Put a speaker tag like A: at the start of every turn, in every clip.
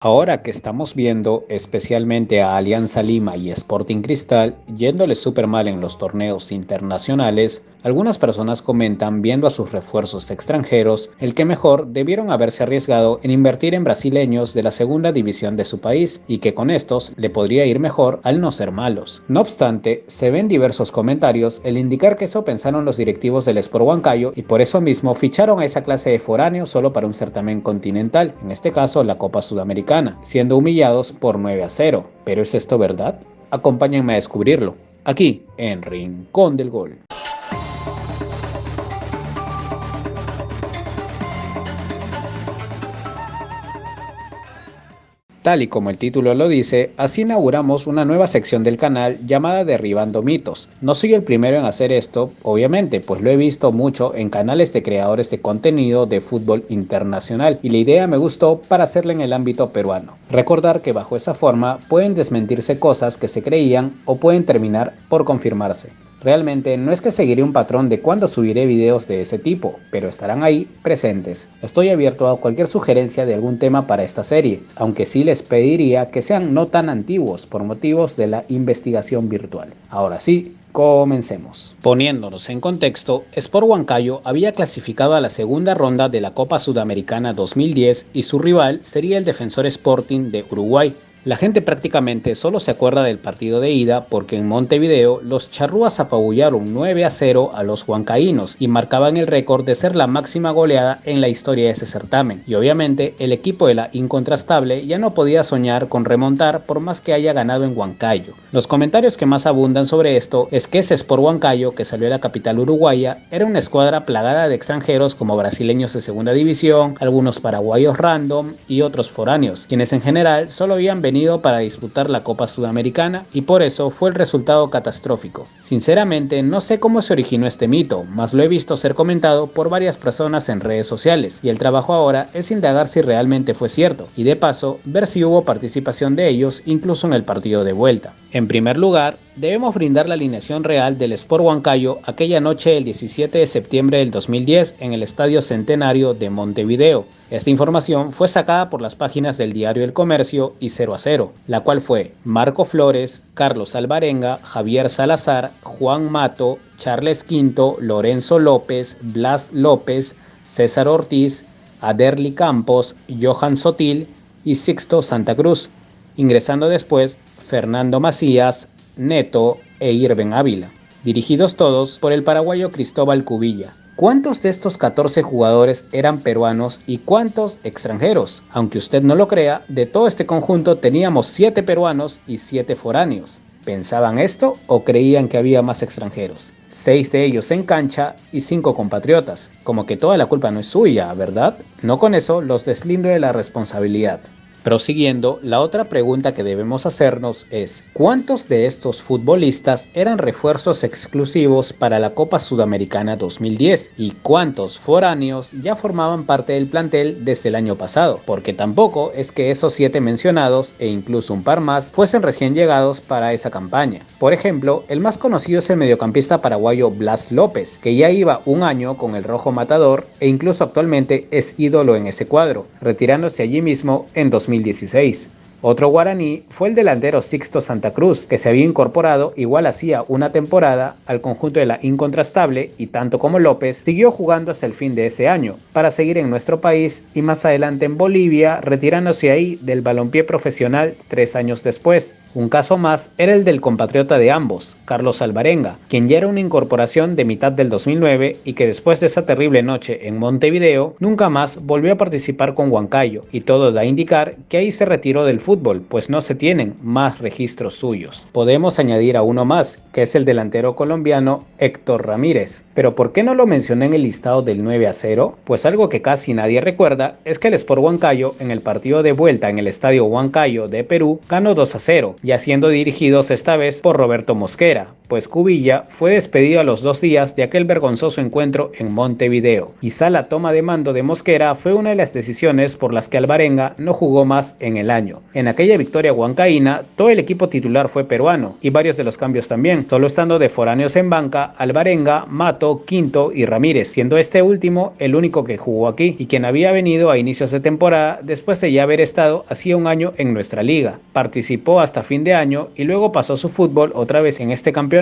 A: Ahora que estamos viendo especialmente a Alianza Lima y Sporting Cristal yéndoles súper mal en los torneos internacionales, algunas personas comentan, viendo a sus refuerzos extranjeros, el que mejor debieron haberse arriesgado en invertir en brasileños de la segunda división de su país y que con estos le podría ir mejor al no ser malos. No obstante, se ven diversos comentarios el indicar que eso pensaron los directivos del Sport Huancayo y por eso mismo ficharon a esa clase de foráneos solo para un certamen continental, en este caso la Copa Sudamericana, siendo humillados por 9-0. ¿Pero es esto verdad? Acompáñenme a descubrirlo, aquí en Rincón del Gol. Tal y como el título lo dice, así inauguramos una nueva sección del canal llamada Derribando Mitos. No soy el primero en hacer esto, obviamente, pues lo he visto mucho en canales de creadores de contenido de fútbol internacional y la idea me gustó para hacerla en el ámbito peruano. Recordar que bajo esa forma pueden desmentirse cosas que se creían o pueden terminar por confirmarse. Realmente no es que seguiré un patrón de cuándo subiré videos de ese tipo, pero estarán ahí presentes. Estoy abierto a cualquier sugerencia de algún tema para esta serie, aunque sí les pediría que sean no tan antiguos por motivos de la investigación virtual. Ahora sí, comencemos. Poniéndonos en contexto, Sport Huancayo había clasificado a la segunda ronda de la Copa Sudamericana 2010 y su rival sería el Defensor Sporting de Uruguay. La gente prácticamente solo se acuerda del partido de ida porque en Montevideo los charrúas apabullaron 9-0 a los huancaínos y marcaban el récord de ser la máxima goleada en la historia de ese certamen. Y obviamente el equipo de la Incontrastable ya no podía soñar con remontar por más que haya ganado en Huancayo. Los comentarios que más abundan sobre esto es que ese Sport Huancayo que salió de la capital uruguaya era una escuadra plagada de extranjeros como brasileños de segunda división, algunos paraguayos random y otros foráneos, quienes en general solo habían venido para disputar la Copa Sudamericana y por eso fue el resultado catastrófico. Sinceramente no sé cómo se originó este mito, mas lo he visto ser comentado por varias personas en redes sociales y el trabajo ahora es indagar si realmente fue cierto y de paso ver si hubo participación de ellos incluso en el partido de vuelta. En primer lugar, debemos brindar la alineación real del Sport Huancayo aquella noche del 17 de septiembre del 2010 en el Estadio Centenario de Montevideo. Esta información fue sacada por las páginas del Diario El Comercio y 0-0, la cual fue Marco Flores, Carlos Alvarenga, Javier Salazar, Juan Mato, Charles Quinto, Lorenzo López, Blas López, César Ortiz, Aderly Campos, Johan Sotil y Sixto Santa Cruz, ingresando después Fernando Macías, Neto e Irben Ávila, dirigidos todos por el paraguayo Cristóbal Cubilla. ¿Cuántos de estos 14 jugadores eran peruanos y cuántos extranjeros? Aunque usted no lo crea, de todo este conjunto teníamos 7 peruanos y 7 foráneos. ¿Pensaban esto o creían que había más extranjeros? 6 de ellos en cancha y 5 compatriotas. Como que toda la culpa no es suya, ¿verdad? No con eso los deslindo de la responsabilidad. Prosiguiendo, la otra pregunta que debemos hacernos es ¿cuántos de estos futbolistas eran refuerzos exclusivos para la Copa Sudamericana 2010? ¿Y cuántos foráneos ya formaban parte del plantel desde el año pasado? Porque tampoco es que esos 7 mencionados, e incluso un par más, fuesen recién llegados para esa campaña. Por ejemplo, el más conocido es el mediocampista paraguayo Blas López, que ya iba un año con el Rojo Matador e incluso actualmente es ídolo en ese cuadro, retirándose allí mismo en 2016. Otro guaraní fue el delantero Sixto Santa Cruz, que se había incorporado igual hacía una temporada al conjunto de la Incontrastable y tanto como López siguió jugando hasta el fin de ese año, para seguir en nuestro país y más adelante en Bolivia, retirándose ahí del balompié profesional 3 años después. Un caso más era el del compatriota de ambos, Carlos Alvarenga, quien ya era una incorporación de mitad del 2009 y que después de esa terrible noche en Montevideo, nunca más volvió a participar con Huancayo, y todo da a indicar que ahí se retiró del fútbol, pues no se tienen más registros suyos. Podemos añadir a uno más, que es el delantero colombiano Héctor Ramírez. Pero ¿por qué no lo mencioné en el listado del 9-0? Pues algo que casi nadie recuerda es que el Sport Huancayo en el partido de vuelta en el Estadio Huancayo de Perú ganó 2-0, ya siendo dirigidos esta vez por Roberto Mosquera, pues Cubilla fue despedido a los 2 días de aquel vergonzoso encuentro en Montevideo. Quizá la toma de mando de Mosquera fue una de las decisiones por las que Alvarenga no jugó más en el año. En aquella victoria huancaína, todo el equipo titular fue peruano y varios de los cambios también, solo estando de foráneos en banca Alvarenga, Mato, Quinto y Ramírez, siendo este último el único que jugó aquí y quien había venido a inicios de temporada después de ya haber estado hacía un año en nuestra liga. Participó hasta fin de año y luego pasó su fútbol otra vez en este campeonato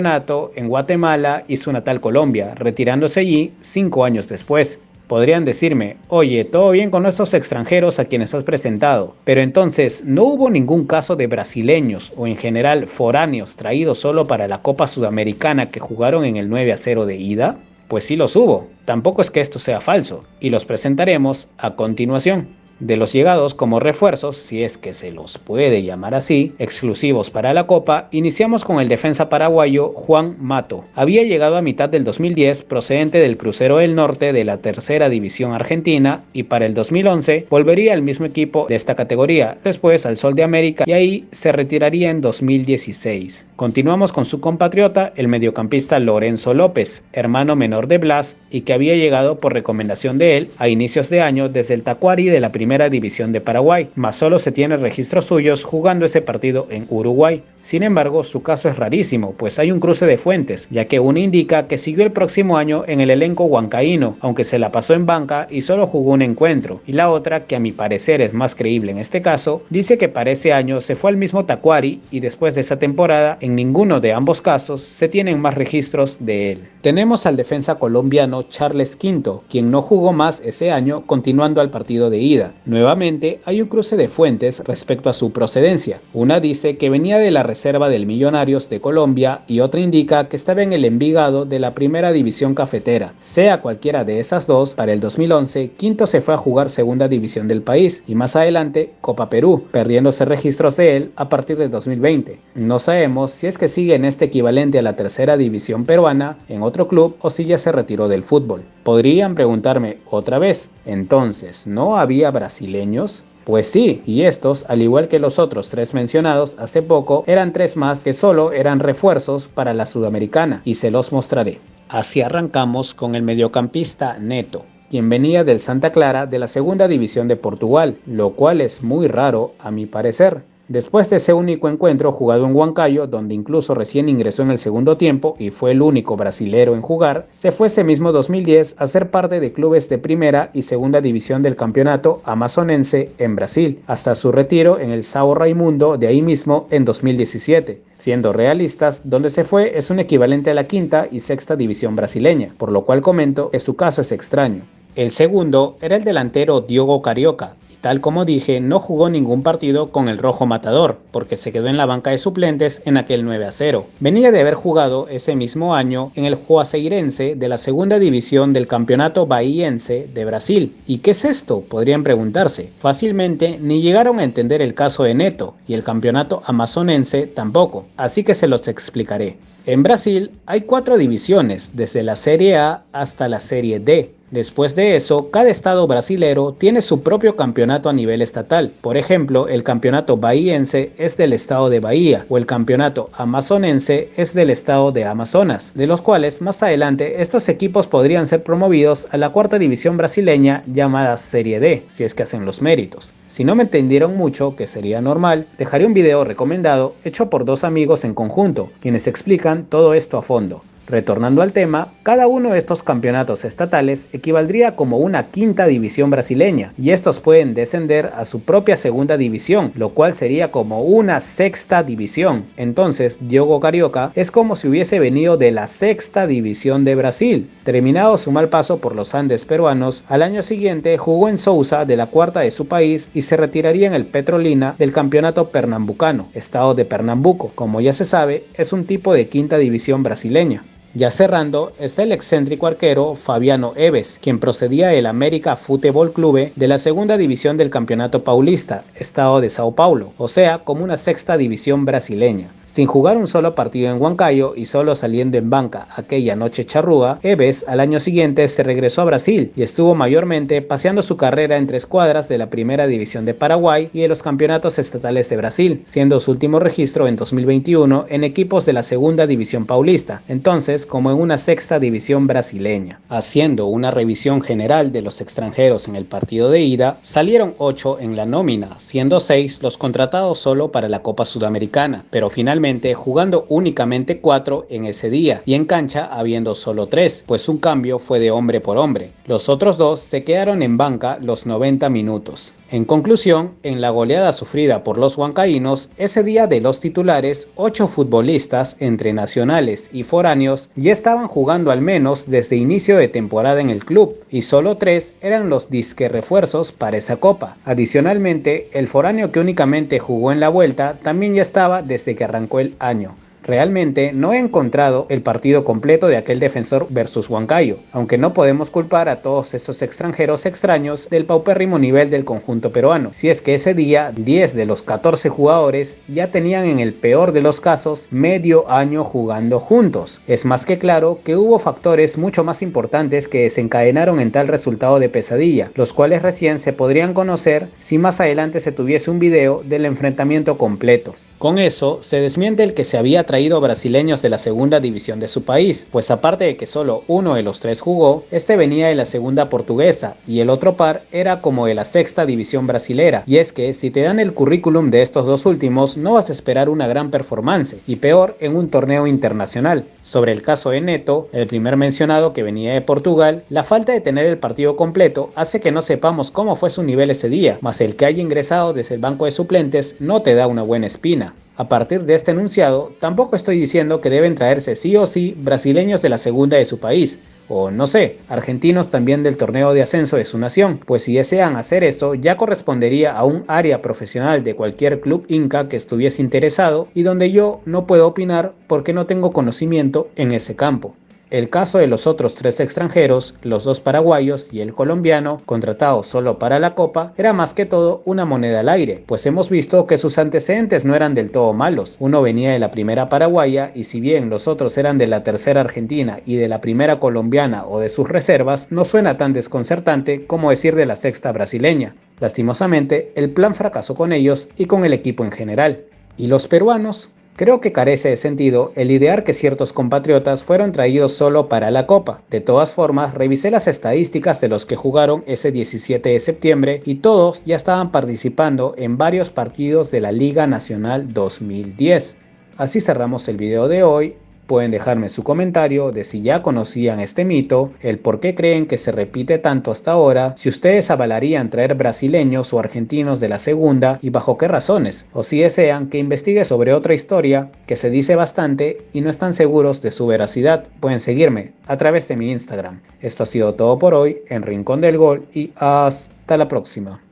A: en Guatemala y su natal Colombia, retirándose allí 5 años después. Podrían decirme, oye, todo bien con estos extranjeros a quienes has presentado, pero entonces, ¿no hubo ningún caso de brasileños o en general foráneos traídos solo para la Copa Sudamericana que jugaron en el 9-0 de ida? Pues sí los hubo, tampoco es que esto sea falso, y los presentaremos a continuación. De los llegados como refuerzos, si es que se los puede llamar así, exclusivos para la Copa, iniciamos con el defensa paraguayo Juan Mato. Había llegado a mitad del 2010 procedente del Crucero del Norte de la tercera división argentina y para el 2011 volvería al mismo equipo de esta categoría, después al Sol de América y ahí se retiraría en 2016. Continuamos con su compatriota, el mediocampista Lorenzo López, hermano menor de Blas y que había llegado por recomendación de él a inicios de año desde el Tacuary de la primera división de Paraguay, mas solo se tiene registros suyos jugando ese partido en Uruguay. Sin embargo, su caso es rarísimo, pues hay un cruce de fuentes, ya que una indica que siguió el próximo año en el elenco huancaíno, aunque se la pasó en banca y solo jugó un encuentro, y la otra, que a mi parecer es más creíble en este caso, dice que para ese año se fue al mismo Tacuary y después de esa temporada, en ninguno de ambos casos se tienen más registros de él. Tenemos al defensa colombiano Charles Quinto, quien no jugó más ese año continuando al partido de ida. Nuevamente hay un cruce de fuentes respecto a su procedencia. Una dice que venía de la reserva del Millonarios de Colombia y otra indica que estaba en el Envigado de la primera división cafetera. Sea cualquiera de esas dos, para el 2011 Quinto se fue a jugar segunda división del país y más adelante Copa Perú, perdiéndose registros de él a partir de 2020. No sabemos si es que sigue en este equivalente a la tercera división peruana en otro club o si ya se retiró del fútbol. Podrían preguntarme otra vez, entonces, ¿no había brasileños? Pues sí, y estos, al igual que los otros 3 mencionados hace poco, eran 3 más que solo eran refuerzos para la Sudamericana, y se los mostraré. Así arrancamos con el mediocampista Neto, quien venía del Santa Clara de la segunda división de Portugal, lo cual es muy raro a mi parecer. Después de ese único encuentro jugado en Huancayo, donde incluso recién ingresó en el segundo tiempo y fue el único brasilero en jugar, se fue ese mismo 2010 a ser parte de clubes de primera y segunda división del campeonato amazonense en Brasil, hasta su retiro en el São Raimundo de ahí mismo en 2017. Siendo realistas, donde se fue es un equivalente a la quinta y sexta división brasileña, por lo cual comento que su caso es extraño. El segundo era el delantero Diogo Carioca. Tal como dije, no jugó ningún partido con el Rojo Matador, porque se quedó en la banca de suplentes en aquel 9-0. Venía de haber jugado ese mismo año en el Juazeirense de la segunda división del campeonato bahiense de Brasil. ¿Y qué es esto? Podrían preguntarse. Fácilmente ni llegaron a entender el caso de Neto, y el campeonato amazonense tampoco, así que se los explicaré. En Brasil hay 4 divisiones, desde la Serie A hasta la Serie D. Después de eso, cada estado brasilero tiene su propio campeonato a nivel estatal. Por ejemplo, el campeonato bahiense es del estado de Bahía o el campeonato amazonense es del estado de Amazonas, de los cuales más adelante estos equipos podrían ser promovidos a la cuarta división brasileña llamada Serie D, si es que hacen los méritos. Si no me entendieron mucho, que sería normal, dejaré un video recomendado hecho por 2 amigos en conjunto, quienes explican todo esto a fondo. Retornando al tema, cada uno de estos campeonatos estatales equivaldría como una quinta división brasileña y estos pueden descender a su propia segunda división, lo cual sería como una sexta división. Entonces, Diogo Carioca es como si hubiese venido de la sexta división de Brasil. Terminado su mal paso por los Andes peruanos, al año siguiente jugó en Sousa de la cuarta de su país y se retiraría en el Petrolina del campeonato pernambucano, estado de Pernambuco. Como ya se sabe, es un tipo de quinta división brasileña. Ya cerrando, está el excéntrico arquero Fabiano Eves, quien procedía del América Futebol Clube de la segunda división del Campeonato Paulista, estado de Sao Paulo, o sea, como una sexta división brasileña. Sin jugar un solo partido en Huancayo y solo saliendo en banca aquella noche charrúa, Eves al año siguiente se regresó a Brasil y estuvo mayormente paseando su carrera entre escuadras de la Primera División de Paraguay y de los campeonatos estatales de Brasil, siendo su último registro en 2021 en equipos de la Segunda División Paulista, entonces como en una Sexta División brasileña. Haciendo una revisión general de los extranjeros en el partido de ida, salieron 8 en la nómina, siendo 6 los contratados solo para la Copa Sudamericana, pero finalmente jugando únicamente 4 en ese día y en cancha habiendo solo 3, pues un cambio fue de hombre por hombre. Los otros 2 se quedaron en banca los 90 minutos. En conclusión, en la goleada sufrida por los huancaínos, ese día de los titulares, 8 futbolistas entre nacionales y foráneos ya estaban jugando al menos desde inicio de temporada en el club y solo 3 eran los disque refuerzos para esa copa. Adicionalmente, el foráneo que únicamente jugó en la vuelta también ya estaba desde que arrancó el año. Realmente no he encontrado el partido completo de aquel Defensor versus Huancayo, aunque no podemos culpar a todos esos extranjeros extraños del paupérrimo nivel del conjunto peruano, si es que ese día 10 de los 14 jugadores ya tenían en el peor de los casos medio año jugando juntos. Es más que claro que hubo factores mucho más importantes que desencadenaron en tal resultado de pesadilla, los cuales recién se podrían conocer si más adelante se tuviese un video del enfrentamiento completo. Con eso, se desmiente el que se había traído brasileños de la segunda división de su país, pues aparte de que solo uno de los 3 jugó, este venía de la segunda portuguesa y el otro par era como de la sexta división brasilera, y es que si te dan el currículum de estos dos últimos no vas a esperar una gran performance, y peor en un torneo internacional. Sobre el caso de Neto, el primer mencionado que venía de Portugal, la falta de tener el partido completo hace que no sepamos cómo fue su nivel ese día, mas el que haya ingresado desde el banco de suplentes no te da una buena espina. A partir de este enunciado, tampoco estoy diciendo que deben traerse sí o sí brasileños de la segunda de su país, o no sé, argentinos también del torneo de ascenso de su nación, pues si desean hacer esto ya correspondería a un área profesional de cualquier club inca que estuviese interesado y donde yo no puedo opinar porque no tengo conocimiento en ese campo. El caso de los otros 3 extranjeros, los 2 paraguayos y el colombiano, contratados solo para la Copa, era más que todo una moneda al aire, pues hemos visto que sus antecedentes no eran del todo malos. Uno venía de la primera paraguaya y si bien los otros eran de la tercera argentina y de la primera colombiana o de sus reservas, no suena tan desconcertante como decir de la sexta brasileña. Lastimosamente, el plan fracasó con ellos y con el equipo en general. ¿Y los peruanos? Creo que carece de sentido el idear que ciertos compatriotas fueron traídos solo para la Copa. De todas formas, revisé las estadísticas de los que jugaron ese 17 de septiembre y todos ya estaban participando en varios partidos de la Liga Nacional 2010. Así cerramos el video de hoy. Pueden dejarme su comentario de si ya conocían este mito, el por qué creen que se repite tanto hasta ahora, si ustedes avalarían traer brasileños o argentinos de la segunda y bajo qué razones, o si desean que investigue sobre otra historia que se dice bastante y no están seguros de su veracidad. Pueden seguirme a través de mi Instagram. Esto ha sido todo por hoy en Rincón del Gol y hasta la próxima.